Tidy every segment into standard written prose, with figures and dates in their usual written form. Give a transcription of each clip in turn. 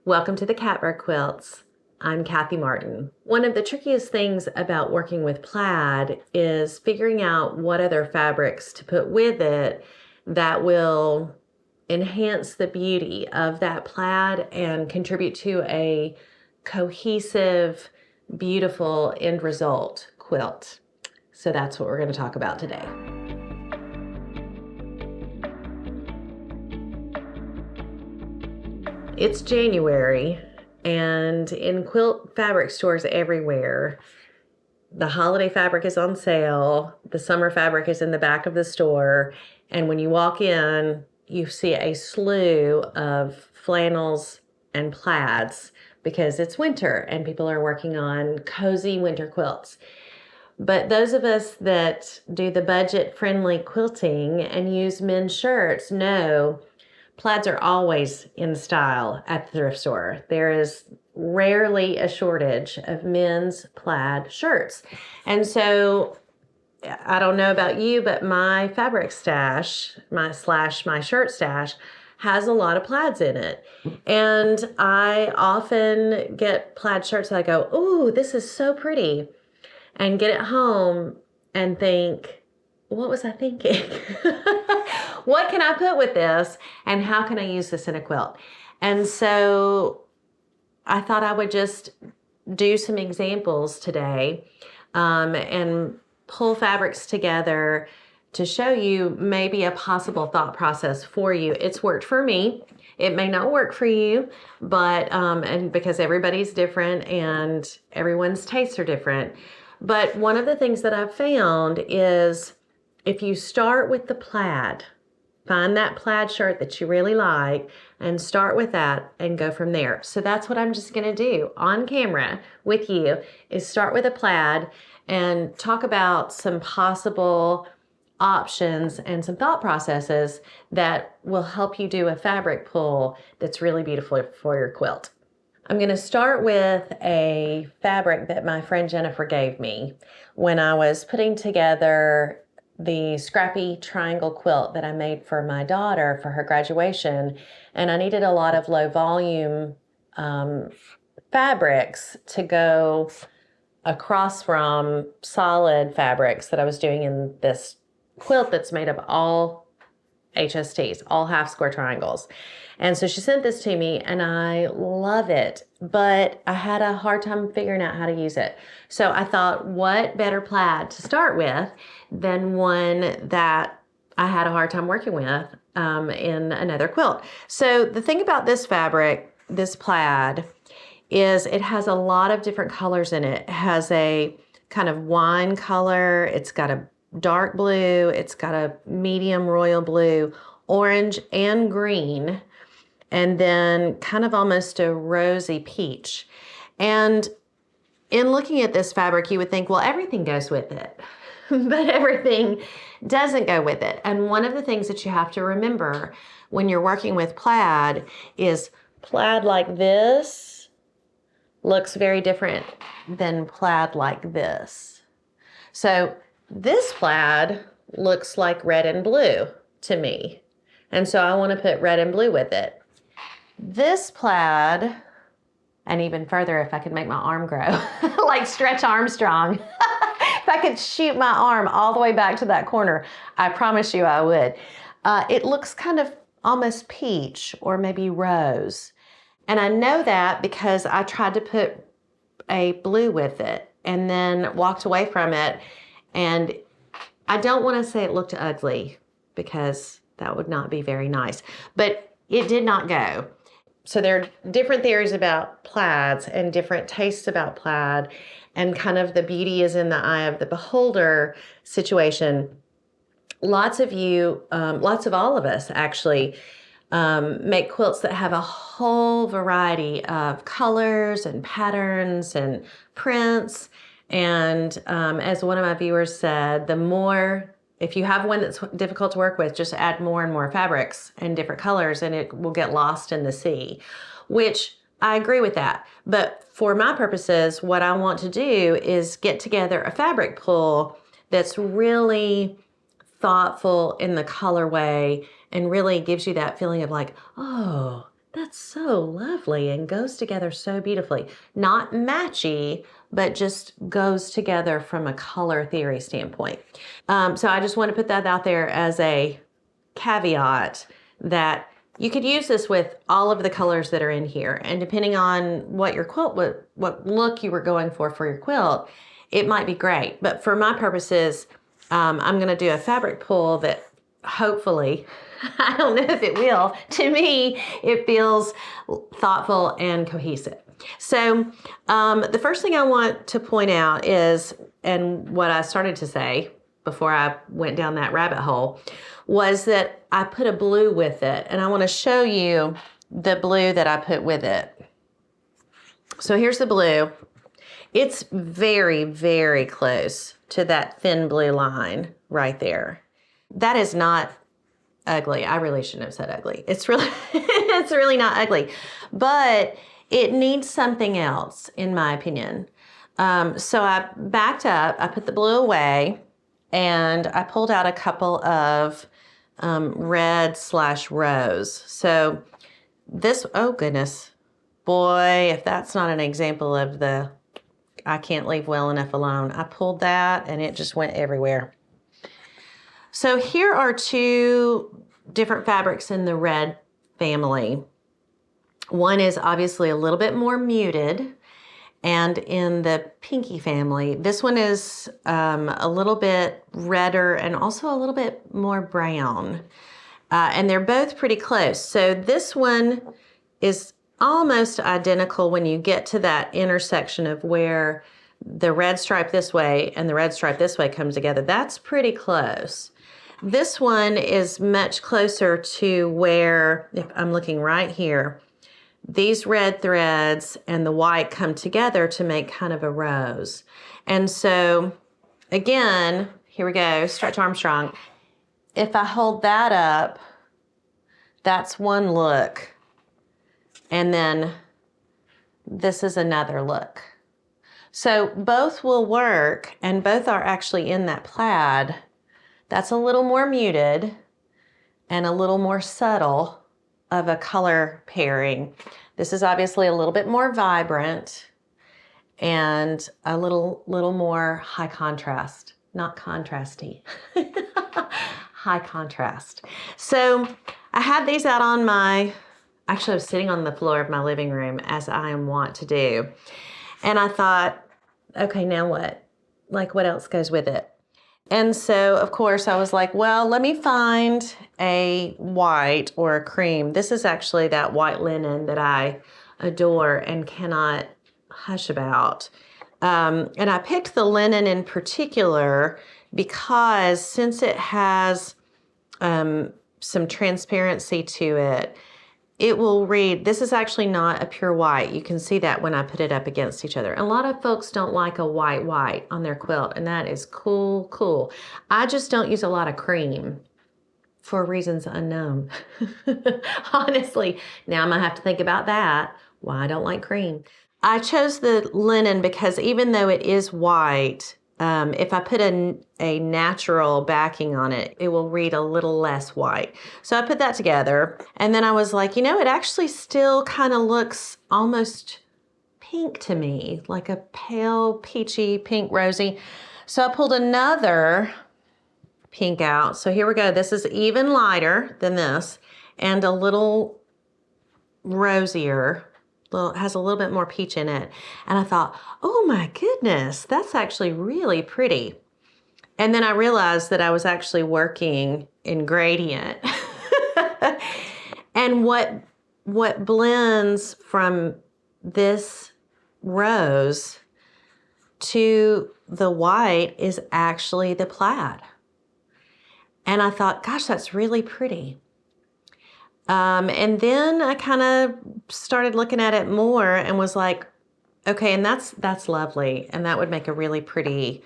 Welcome to the Catbird Quilts. I'm Kathy Martin. One of the trickiest things about working with plaid is figuring out what other fabrics to put with it that will enhance the beauty of that plaid and contribute to a cohesive, beautiful end result quilt. So that's what we're going to talk about today. It's January, and in quilt fabric stores everywhere, the holiday fabric is on sale, the summer fabric is in the back of the store, and when you walk in, you see a slew of flannels and plaids because it's winter and people are working on cozy winter quilts. But those of us that do the budget-friendly quilting and use men's shirts know plaids are always in style at the thrift store. There is rarely a shortage of men's plaid shirts. And so I don't know about you, but my fabric stash, my shirt stash, has a lot of plaids in it. And I often get plaid shirts that I go, ooh, this is so pretty. And get it home and think, what was I thinking? What can I put with this? And how can I use this in a quilt? And so I thought I would just do some examples today and pull fabrics together to show you maybe a possible thought process for you. It's worked for me. It may not work for you, but and because everybody's different and everyone's tastes are different. But one of the things that I've found is if you start with the plaid, find that plaid shirt that you really like and start with that and go from there. So that's what I'm just going to do on camera with you is start with a plaid and talk about some possible options and some thought processes that will help you do a fabric pull that's really beautiful for your quilt. I'm going to start with a fabric that my friend Jennifer gave me when I was putting together the scrappy triangle quilt that I made for my daughter for her graduation. And I needed a lot of low volume fabrics to go across from solid fabrics that I was doing in this quilt that's made of all HSTs, all half square triangles. And so she sent this to me and I love it, but I had a hard time figuring out how to use it. So I thought, what better plaid to start with than one that I had a hard time working with in another quilt. So the thing about this fabric, this plaid, is it has a lot of different colors in it. It has a kind of wine color. It's got a dark blue. It's got a medium royal blue, orange and green, and then kind of almost a rosy peach. And in looking at this fabric, you would think, well, everything goes with it, but everything doesn't go with it. And one of the things that you have to remember when you're working with plaid is plaid like this looks very different than plaid like this. So this plaid looks like red and blue to me. And so I want to put red and blue with it. This plaid, and even further if I could make my arm grow, like Stretch Armstrong. If I could shoot my arm all the way back to that corner, I promise you I would. It looks kind of almost peach or maybe rose. And I know that because I tried to put a blue with it and then walked away from it. And I don't want to say it looked ugly because that would not be very nice, but it did not go. So there are different theories about plaids and different tastes about plaid, and kind of the beauty is in the eye of the beholder situation. Lots of all of us actually make quilts that have a whole variety of colors and patterns and prints. And as one of my viewers said, if you have one that's difficult to work with, just add more and more fabrics and different colors and it will get lost in the sea, which I agree with that. But for my purposes, what I want to do is get together a fabric pull that's really thoughtful in the colorway and really gives you that feeling of like, oh, That's so lovely and goes together so beautifully. Not matchy, but just goes together from a color theory standpoint. So I just want to put that out there as a caveat that you could use this with all of the colors that are in here. And depending on what your quilt, what look you were going for your quilt, it might be great. But for my purposes, I'm going to do a fabric pull that hopefully, I don't know if it will, to me, it feels thoughtful and cohesive. So the first thing I want to point out is, and what I started to say before I went down that rabbit hole, was that I put a blue with it, and I want to show you the blue that I put with it. So here's the blue. It's very, very close to that thin blue line right there. That is not ugly. I really shouldn't have said ugly. It's really, it's really not ugly, but it needs something else, in my opinion. So I backed up, I put the blue away, and I pulled out a couple of red/rose. So this, oh goodness, boy, if that's not an example of the I can't leave well enough alone. I pulled that and it just went everywhere. So here are two different fabrics in the red family. One is obviously a little bit more muted, and in the pinky family, this one is a little bit redder and also a little bit more brown. And they're both pretty close. So this one is almost identical when you get to that intersection of where the red stripe this way and the red stripe this way comes together. That's pretty close. This one is much closer to where, if I'm looking right here, these red threads and the white come together to make kind of a rose. And so again, here we go, Stretch Armstrong. If I hold that up, that's one look. And then this is another look. So both will work, and both are actually in that plaid. That's a little more muted and a little more subtle of a color pairing. This is obviously a little bit more vibrant and a little more high contrast, not contrasty, high contrast. So I had these out on actually I was sitting on the floor of my living room, as I am wont to do. And I thought, okay, now what? Like, what else goes with it? And so, of course, I was like, well, let me find a white or a cream. This is actually that white linen that I adore and cannot hush about. And I picked the linen in particular because since it has some transparency to it, it will read, this is actually not a pure white. You can see that when I put it up against each other. A lot of folks don't like a white on their quilt, and that is cool. I just don't use a lot of cream for reasons unknown. Honestly, now I'm gonna have to think about that, why I don't like cream. I chose the linen because even though it is white, if I put a natural backing on it, it will read a little less white. So I put that together, and then I was like, it actually still kind of looks almost pink to me, like a pale, peachy, pink, rosy. So I pulled another pink out. So here we go. This is even lighter than this and a little rosier. It has a little bit more peach in it. And I thought, oh my goodness, that's actually really pretty. And then I realized that I was actually working in gradient. And what blends from this rose to the white is actually the plaid. And I thought, gosh, that's really pretty. And then I kind of started looking at it more and was like, okay, and that's lovely. And that would make a really pretty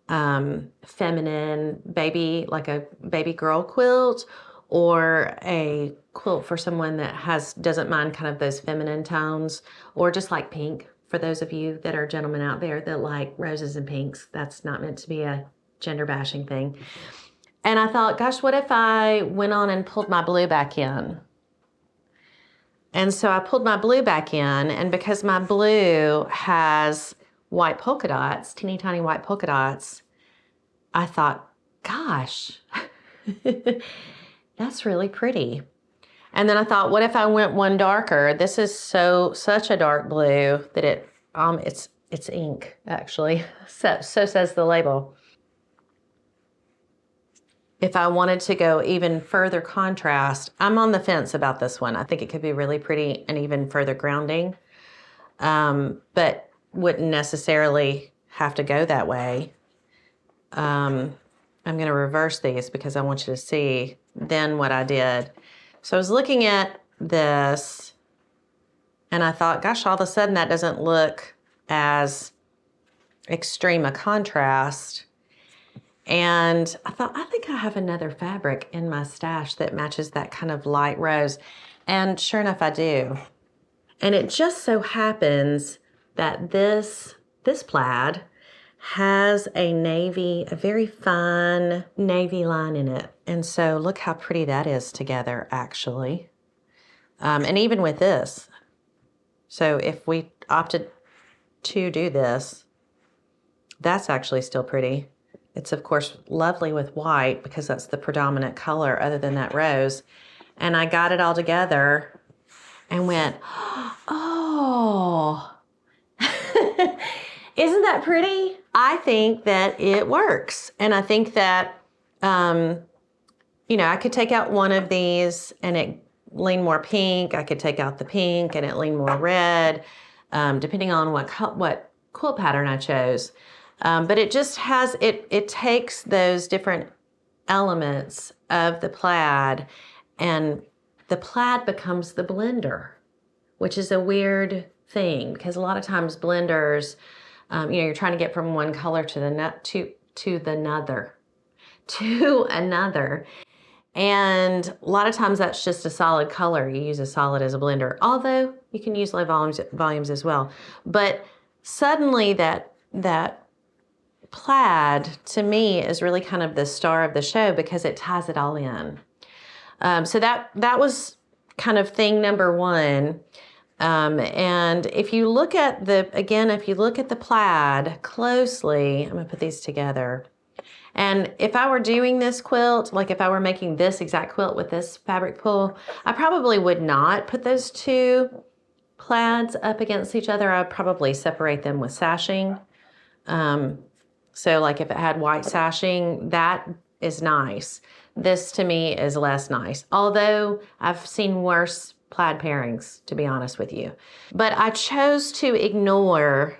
feminine baby, like a baby girl quilt, or a quilt for someone that doesn't mind kind of those feminine tones, or just like pink. For those of you that are gentlemen out there that like roses and pinks, that's not meant to be a gender bashing thing. And I thought, gosh, what if I went on and pulled my blue back in? And so I pulled my blue back in, and because my blue has white polka dots, teeny tiny white polka dots, I thought, gosh, that's really pretty. And then I thought, what if I went one darker? This is such a dark blue that it's ink, actually. So says the label. If I wanted to go even further contrast, I'm on the fence about this one. I think it could be really pretty and even further grounding, but wouldn't necessarily have to go that way. I'm going to reverse these because I want you to see then what I did. So I was looking at this and I thought, gosh, all of a sudden that doesn't look as extreme a contrast. And I thought, I think I have another fabric in my stash that matches that kind of light rose. And sure enough, I do. And it just so happens that this plaid has a very fine navy line in it. And so look how pretty that is together, actually. And even with this. So if we opted to do this, that's actually still pretty. It's, of course, lovely with white because that's the predominant color other than that rose. And I got it all together and went, oh, isn't that pretty? I think that it works. And I think that, I could take out one of these and it lean more pink. I could take out the pink and it lean more red, depending on what quilt pattern I chose. But it just has, it takes those different elements of the plaid and the plaid becomes the blender, which is a weird thing because a lot of times blenders, you're trying to get from one color to another. And a lot of times that's just a solid color. You use a solid as a blender, although you can use low volumes as well. But suddenly that plaid to me is really kind of the star of the show because it ties it all in. So that was kind of thing number one. And if you look at the plaid closely, I'm gonna put these together. And if I were doing this quilt, like if I were making this exact quilt with this fabric pool, I probably would not put those two plaids up against each other. I'd probably separate them with sashing. So like if it had white sashing, that is nice. This to me is less nice. Although I've seen worse plaid pairings, to be honest with you. But I chose to ignore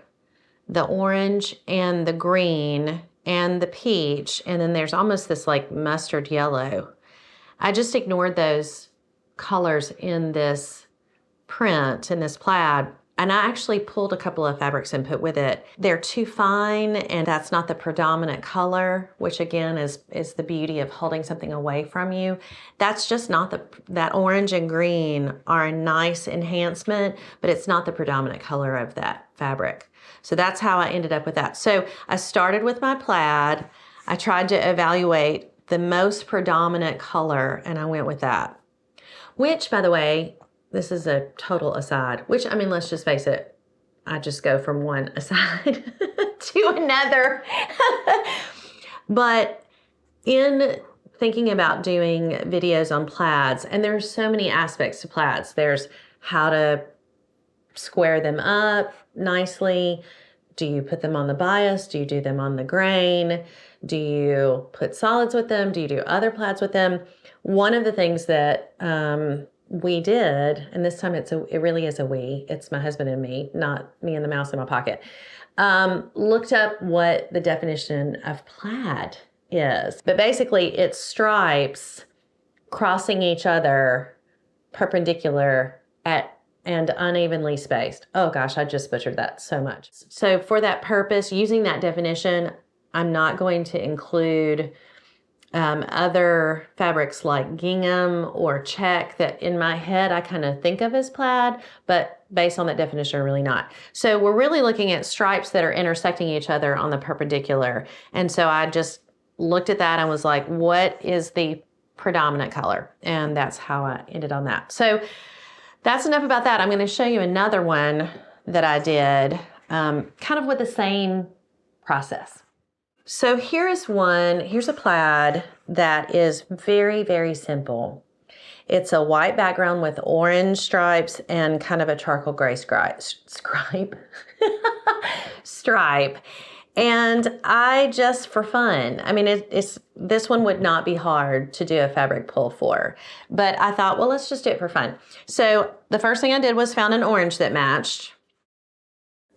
the orange and the green and the peach, and then there's almost this like mustard yellow. I just ignored those colors in this print, in this plaid, and I actually pulled a couple of fabrics and put with it. They're too fine, and that's not the predominant color, which again is the beauty of holding something away from you. That's just not that orange and green are a nice enhancement, but it's not the predominant color of that fabric. So that's how I ended up with that. So I started with my plaid. I tried to evaluate the most predominant color, and I went with that. Which, by the way, this is a total aside, which, I mean, let's just face it, I just go from one aside to another. But in thinking about doing videos on plaids, and there's so many aspects to plaids. There's how to square them up nicely. Do you put them on the bias? Do you do them on the grain? Do you put solids with them? Do you do other plaids with them? One of the things that we did, and this time it really is a we, it's my husband and me, not me and the mouse in my pocket, looked up what the definition of plaid is. But basically it's stripes crossing each other perpendicular and unevenly spaced. Oh gosh, I just butchered that so much. So for that purpose, using that definition, I'm not going to include other fabrics like gingham or check that in my head I kind of think of as plaid, but based on that definition, really not. So we're really looking at stripes that are intersecting each other on the perpendicular. And so I just looked at that and was like, what is the predominant color? And that's how I ended on that. So that's enough about that. I'm going to show you another one that I did, kind of with the same process. So here's a plaid that is very, very simple. It's a white background with orange stripes and kind of a charcoal gray stripe. And I just, for fun, I mean, this one would not be hard to do a fabric pull for, but I thought, well, let's just do it for fun. So the first thing I did was found an orange that matched,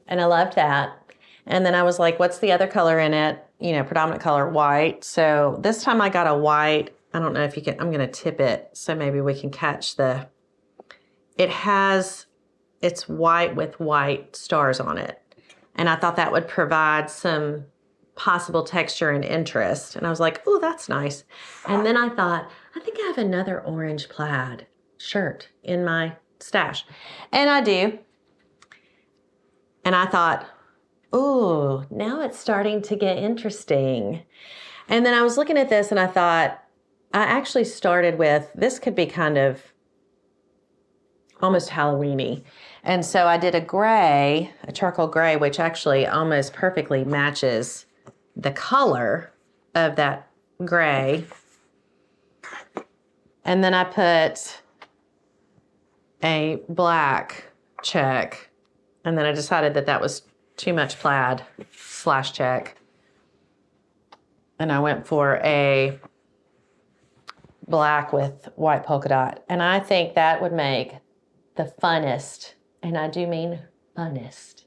and I loved that. And then I was like, what's the other color in it? You know, predominant color, white. So this time I got a white. I don't know if you can, I'm going to tip it so maybe we can catch it's white with white stars on it. And I thought that would provide some possible texture and interest. And I was like, oh, that's nice. And then I thought, I think I have another orange plaid shirt in my stash. And I do. And I thought, ooh, now it's starting to get interesting. And then I was looking at this and I thought, I actually started with, this could be kind of almost Halloween-y. And so I did a charcoal gray, which actually almost perfectly matches the color of that gray. And then I put a black check. And then I decided that was too much plaid / check. And I went for a black with white polka dot. And I think that would make the funnest, and I do mean funnest,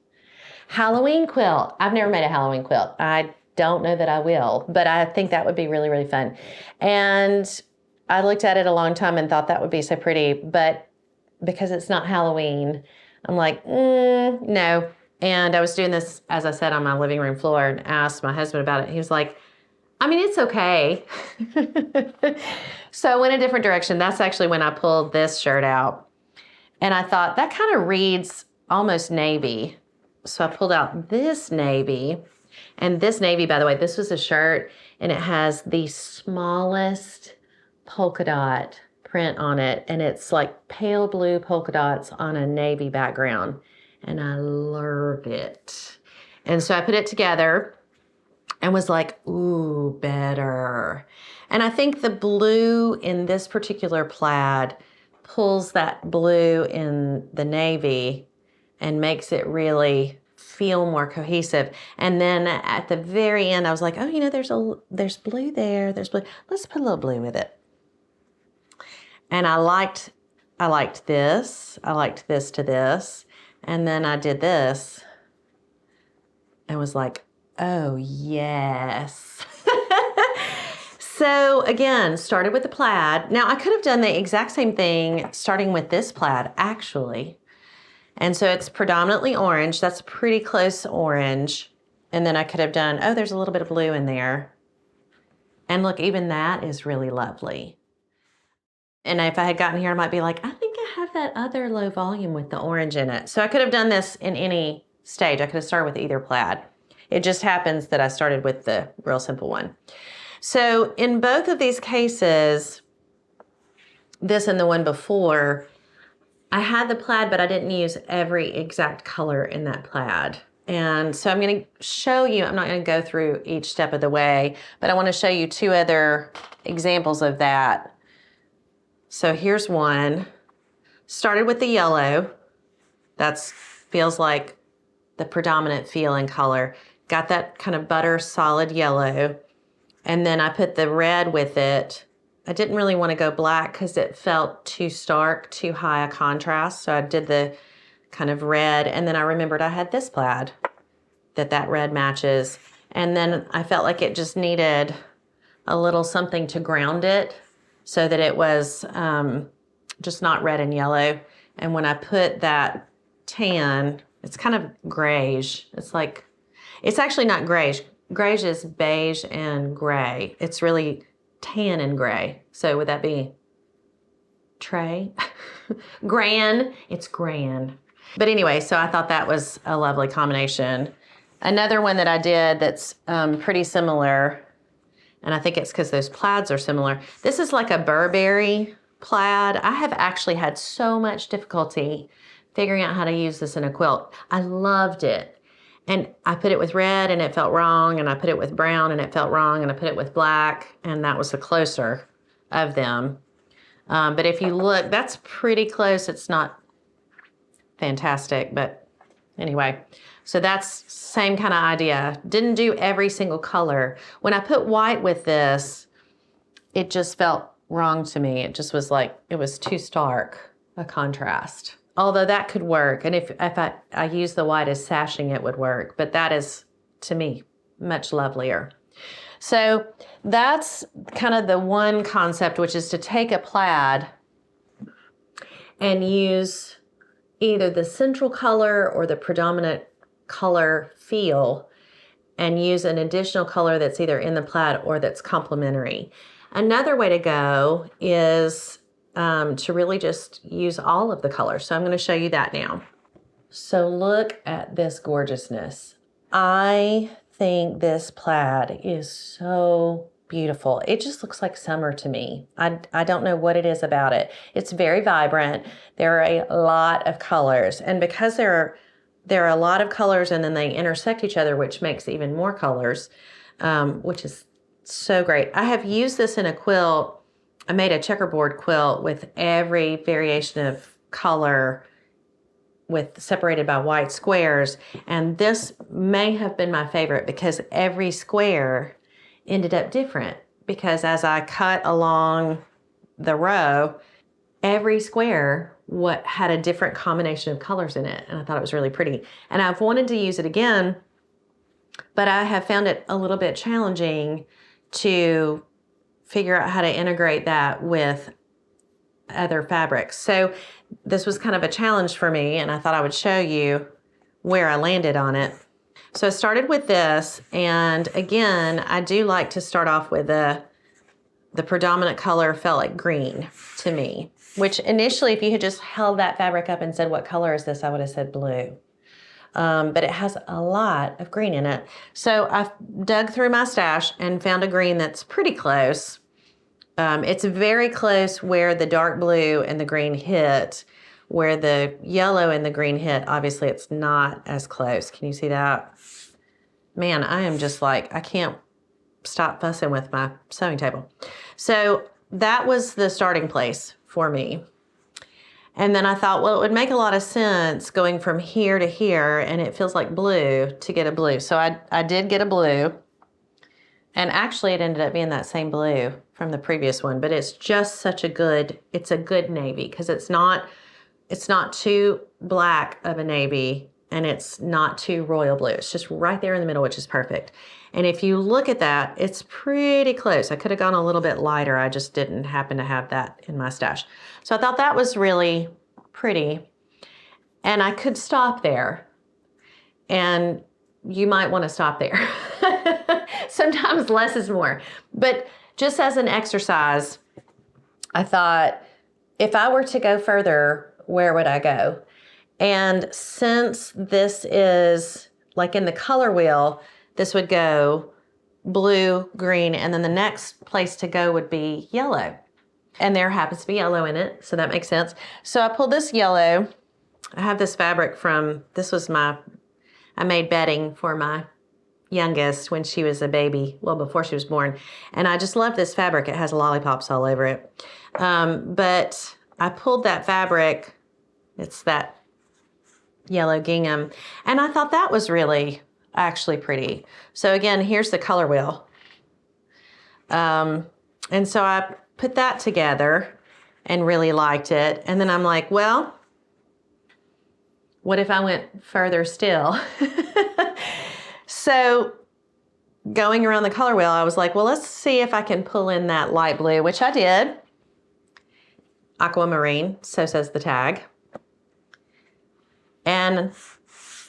Halloween quilt. I've never made a Halloween quilt. I don't know that I will, but I think that would be really, really fun. And I looked at it a long time and thought that would be so pretty, but because it's not Halloween, I'm like, no. And I was doing this, as I said, on my living room floor and asked my husband about it. He was like, I mean, it's okay. So I went a different direction. That's actually when I pulled this shirt out. And I thought, that kind of reads almost navy. So I pulled out this navy. And this navy, by the way, this was a shirt, and it has the smallest polka dot print on it. And it's like pale blue polka dots on a navy background. And I love it. And so I put it together and was like, ooh, better. And I think the blue in this particular plaid pulls that blue in the navy and makes it really feel more cohesive. And then at the very end, I was like, oh, you know, there's blue there. There's blue. Let's put a little blue with it. And I liked this. I liked this to this. And then I did this and was like, oh, yes. So again, started with the plaid. Now I could have done the exact same thing starting with this plaid, actually. And so it's predominantly orange. That's pretty close orange. And then I could have done, oh, there's a little bit of blue in there. And look, even that is really lovely. And if I had gotten here, I might be like, I think I have that other low volume with the orange in it. So I could have done this in any stage. I could have started with either plaid. It just happens that I started with the real simple one. So in both of these cases, this and the one before, I had the plaid, but I didn't use every exact color in that plaid. And so I'm going to show you, I'm not going to go through each step of the way, but I want to show you two other examples of that. So here's one. Started with the yellow. That feels like the predominant feel and color. Got that kind of butter solid yellow. And then I put the red with it. I didn't really want to go black because it felt too stark, too high a contrast. So I did the kind of red. And then I remembered I had this plaid that red matches. And then I felt like it just needed a little something to ground it so that it was just not red and yellow. And when I put that tan, it's kind of grayish. It's actually not grayish. Grayish is beige and gray. It's really tan and gray. So would that be Trey? Gran. It's gran. But anyway, so I thought that was a lovely combination. Another one that I did that's pretty similar, and I think it's because those plaids are similar. This is like a Burberry plaid. I have actually had so much difficulty figuring out how to use this in a quilt. I loved it. And I put it with red and it felt wrong, and I put it with brown and it felt wrong, and I put it with black, and that was the closer of them. But if you look, that's pretty close. It's not fantastic, but anyway. So that's same kind of idea. Didn't do every single color. When I put white with this, it just felt wrong to me. It just was like, it was too stark a contrast. Although that could work. And if I use the white as sashing, it would work. But that is, to me, much lovelier. So that's kind of the one concept, which is to take a plaid and use either the central color or the predominant color feel, and use an additional color that's either in the plaid or that's complementary. Another way to go is to really just use all of the colors. So I'm going to show you that now. So look at this gorgeousness. I think this plaid is so beautiful. It just looks like summer to me. I don't know what it is about it. It's very vibrant. There are a lot of colors. And because there are a lot of colors and then they intersect each other, which makes even more colors, which is so great. I have used this in a quilt. I made a checkerboard quilt with every variation of color separated by white squares. And this may have been my favorite because every square ended up different. Because as I cut along the row, every square had a different combination of colors in it. And I thought it was really pretty. And I've wanted to use it again, but I have found it a little bit challenging to figure out how to integrate that with other fabrics. So this was kind of a challenge for me, and I thought I would show you where I landed on it. So I started with this, and again, I do like to start off with the predominant color felt like green to me, which initially, if you had just held that fabric up and said, what color is this? I would have said blue. But it has a lot of green in it. So I dug through my stash and found a green that's pretty close. It's very close where the dark blue and the green hit. Where the yellow and the green hit, obviously it's not as close. Can you see that? Man, I am just like, I can't stop fussing with my sewing table. So that was the starting place for me. And then I thought, well, it would make a lot of sense going from here to here, and it feels like blue, to get a blue. So I did get a blue. And actually, it ended up being that same blue from the previous one, but it's just it's a good navy, because it's not too black of a navy, and it's not too royal blue. It's just right there in the middle, which is perfect. And if you look at that, it's pretty close. I could have gone a little bit lighter. I just didn't happen to have that in my stash. So I thought that was really pretty. And I could stop there. And you might want to stop there. Sometimes less is more. But just as an exercise, I thought, if I were to go further, where would I go? And since this is like in the color wheel, this would go blue, green, and then the next place to go would be yellow. And there happens to be yellow in it, so that makes sense. So I pulled this yellow. I have this fabric I made bedding for my youngest when she was a baby, well, before she was born. And I just love this fabric. It has lollipops all over it. But I pulled that fabric. It's that yellow gingham. And I thought that was really actually pretty. So again, here's the color wheel. And so I put that together and really liked it. And then I'm like, well, what if I went further still? So going around the color wheel, I was like, well, let's see if I can pull in that light blue, which I did. Aquamarine, so says the tag. And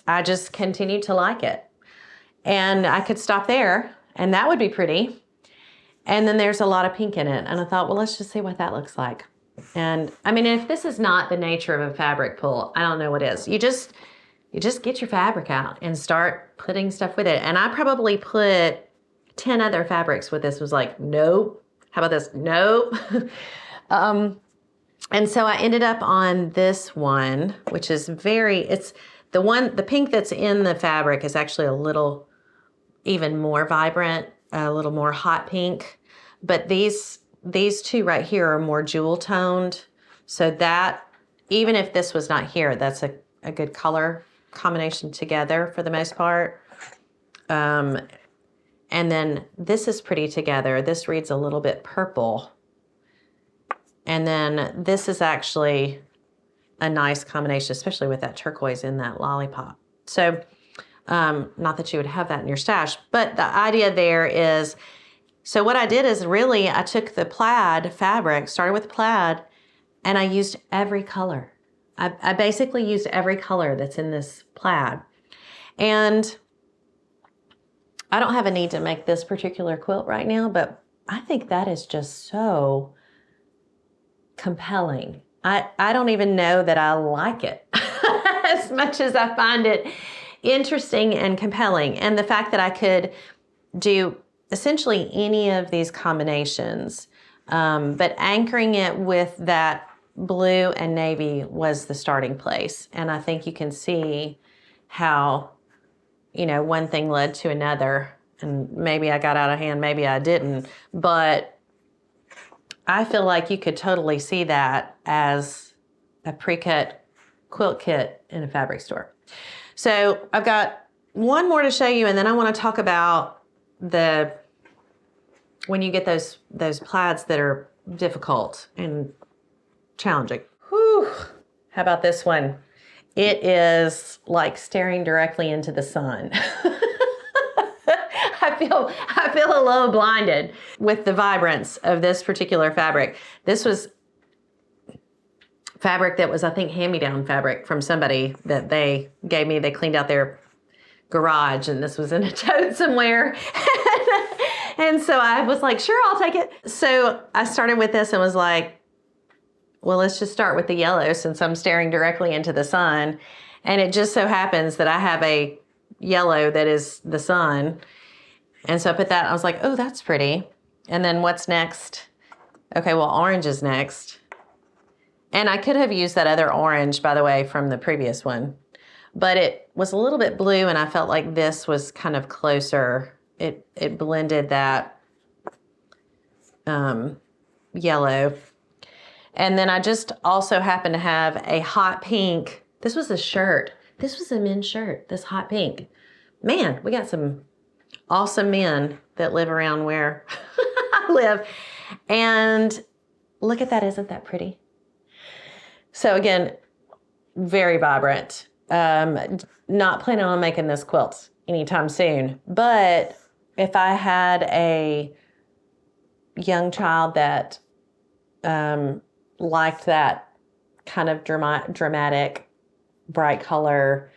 I just continued to like it. And I could stop there, and that would be pretty. And then there's a lot of pink in it. And I thought, well, let's just see what that looks like. And I mean, if this is not the nature of a fabric pull, I don't know what is. You just get your fabric out and start putting stuff with it. And I probably put 10 other fabrics with this. Was like, nope. How about this? Nope. And so I ended up on this one, which is it's the pink that's in the fabric is actually a little even more vibrant, a little more hot pink. But these two right here are more jewel toned. So that, even if this was not here, that's a good color combination together for the most part. And then this is pretty together. This reads a little bit purple. And then this is actually a nice combination, especially with that turquoise in that lollipop. So not that you would have that in your stash, but the idea there is, so what I did is really I took the plaid fabric, started with the plaid, and I used every color. I basically used every color that's in this plaid. And I don't have a need to make this particular quilt right now, but I think that is just so compelling. I don't even know that I like it as much as I find it interesting and compelling. And the fact that I could do essentially any of these combinations, but anchoring it with that blue and navy was the starting place. And I think you can see how, one thing led to another. And maybe I got out of hand, maybe I didn't. But I feel like you could totally see that as a pre-cut quilt kit in a fabric store. So I've got one more to show you, and then I want to talk about when you get those plaids that are difficult and challenging. Whew. How about this one? It is like staring directly into the sun. I feel a little blinded with the vibrance of this particular fabric. This was fabric that was, I think, hand-me-down fabric from somebody that they gave me. They cleaned out their garage, and this was in a tote somewhere. And so I was like, sure, I'll take it. So I started with this and was like, well, let's just start with the yellow since I'm staring directly into the sun. And it just so happens that I have a yellow that is the sun. And so I put that, I was like, oh, that's pretty. And then what's next? Okay, well, orange is next. And I could have used that other orange, by the way, from the previous one. But it was a little bit blue, and I felt like this was kind of closer. It blended that yellow. And then I just also happened to have a hot pink. This was a shirt. This was a men's shirt, this hot pink. Man, we got some awesome men that live around where I live. And look at that, isn't that pretty? So again, very vibrant. Not planning on making this quilt anytime soon, but if I had a young child that liked that kind of dramatic, bright color,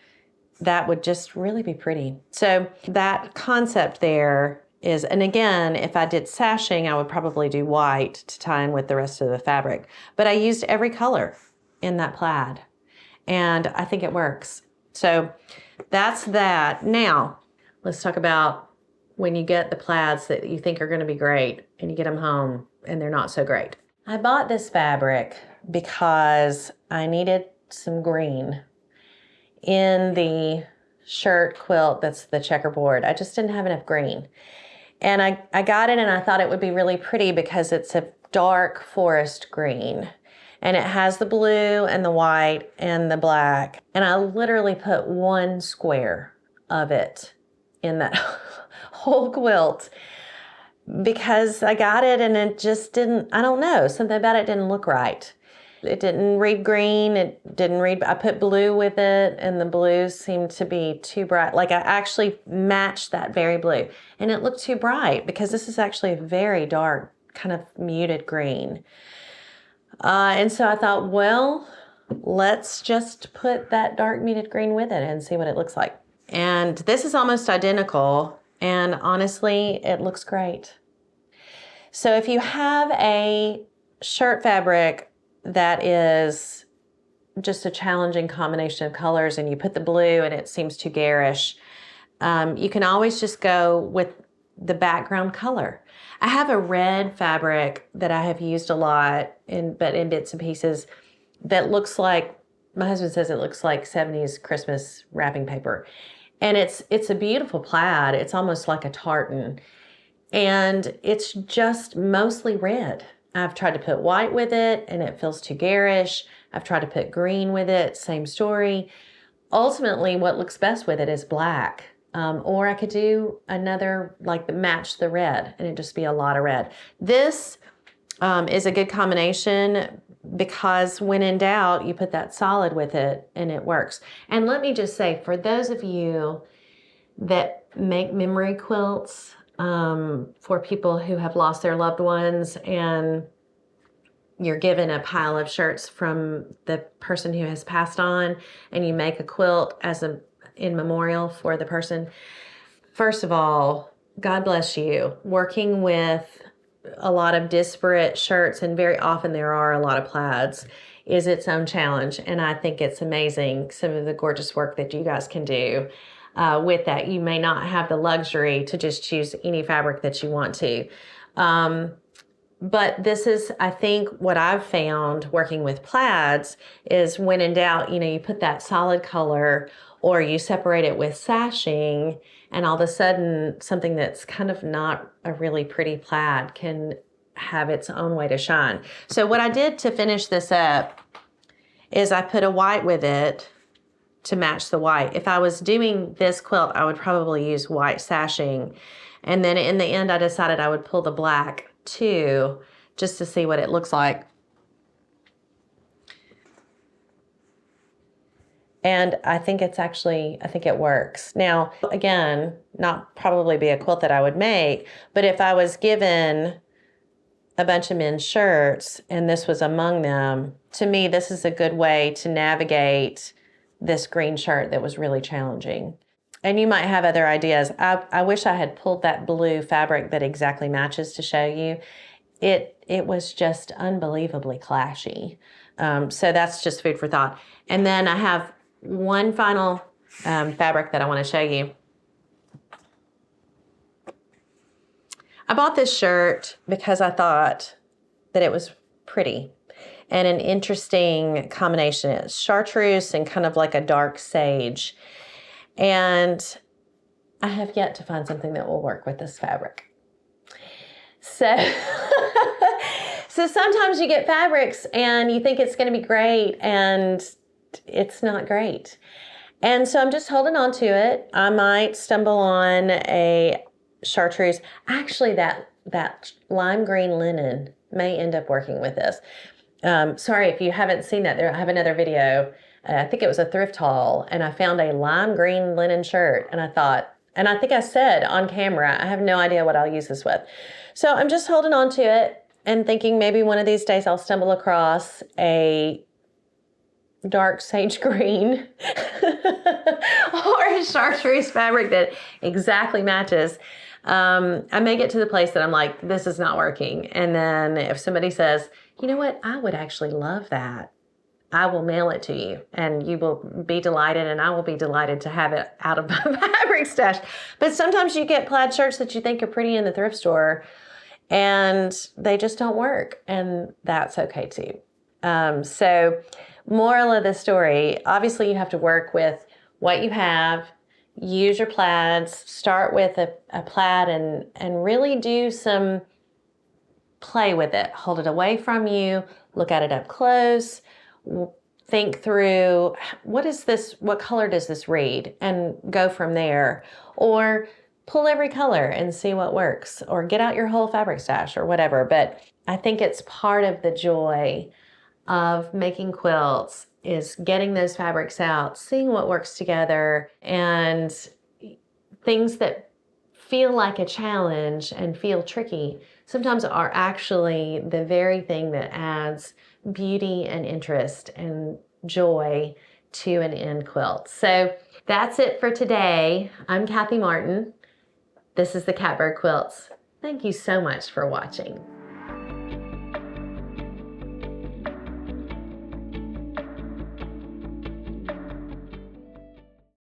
that would just really be pretty. So that concept there is, and again, if I did sashing, I would probably do white to tie in with the rest of the fabric. But I used every color in that plaid, and I think it works. So that's that. Now, let's talk about when you get the plaids that you think are going to be great and you get them home and they're not so great. I bought this fabric because I needed some green in the shirt quilt that's the checkerboard. I just didn't have enough green. And I got it, and I thought it would be really pretty because it's a dark forest green. And it has the blue and the white and the black. And I literally put one square of it in that whole quilt because I got it and it just didn't, I don't know, something about it didn't look right. It didn't read green. It didn't read, I put blue with it, and the blue seemed to be too bright. Like I actually matched that very blue, and it looked too bright because this is actually a very dark, kind of muted green. And so I thought, well, let's just put that dark muted green with it and see what it looks like. And this is almost identical, and honestly, it looks great. So if you have a shirt fabric that is just a challenging combination of colors and you put the blue and it seems too garish, you can always just go with the background color. I have a red fabric that I have used a lot, but in bits and pieces, that looks like, my husband says it looks like 70s Christmas wrapping paper. And it's a beautiful plaid. It's almost like a tartan. And it's just mostly red. I've tried to put white with it and it feels too garish. I've tried to put green with it, same story. Ultimately, what looks best with it is black. Or I could do another, like match the red, and it'd just be a lot of red. This is a good combination because when in doubt, you put that solid with it and it works. And let me just say, for those of you that make memory quilts for people who have lost their loved ones, and you're given a pile of shirts from the person who has passed on, and you make a quilt as in memorial for the person. First of all, God bless you. Working with a lot of disparate shirts, and very often there are a lot of plaids, is its own challenge. And I think it's amazing, some of the gorgeous work that you guys can do with that. You may not have the luxury to just choose any fabric that you want to. But this is, I think, what I've found working with plaids is when in doubt, you put that solid color or you separate it with sashing, and all of a sudden something that's kind of not a really pretty plaid can have its own way to shine. So what I did to finish this up is I put a white with it to match the white. If I was doing this quilt, I would probably use white sashing. And then in the end, I decided I would pull the black too, just to see what it looks like. And I think it works. Now, again, not probably be a quilt that I would make, but if I was given a bunch of men's shirts and this was among them, to me, this is a good way to navigate this green shirt that was really challenging. And you might have other ideas. I wish I had pulled that blue fabric that exactly matches to show you. It was just unbelievably clashy. So that's just food for thought. And then I have one final fabric that I want to show you. I bought this shirt because I thought that it was pretty and an interesting combination. It's chartreuse and kind of like a dark sage. And I have yet to find something that will work with this fabric. So, so sometimes you get fabrics and you think it's going to be great and it's not great. And so I'm just holding on to it. I might stumble on a chartreuse. Actually, that lime green linen may end up working with this. Sorry if you haven't seen that. I have another video. I think it was a thrift haul, and I found a lime green linen shirt, and I thought, and I think I said on camera, I have no idea what I'll use this with. So I'm just holding on to it and thinking maybe one of these days I'll stumble across a dark sage green or a chartreuse fabric that exactly matches. I may get to the place that I'm like, this is not working. And then if somebody says, you know what, I would actually love that, I will mail it to you and you will be delighted, and I will be delighted to have it out of my fabric stash. But sometimes you get plaid shirts that you think are pretty in the thrift store and they just don't work, and that's okay too. So moral of the story, obviously you have to work with what you have, use your plaids, start with a plaid and really do some play with it. Hold it away from you, look at it up close, think through, what color does this read, and go from there. Or pull every color and see what works, or get out your whole fabric stash or whatever. But I think it's part of the joy of making quilts is getting those fabrics out, seeing what works together, and things that feel like a challenge and feel tricky sometimes are actually the very thing that adds beauty and interest and joy to an end quilt. So that's it for today. I'm Kathy Martin. This is the Catbird Quilts. Thank you so much for watching.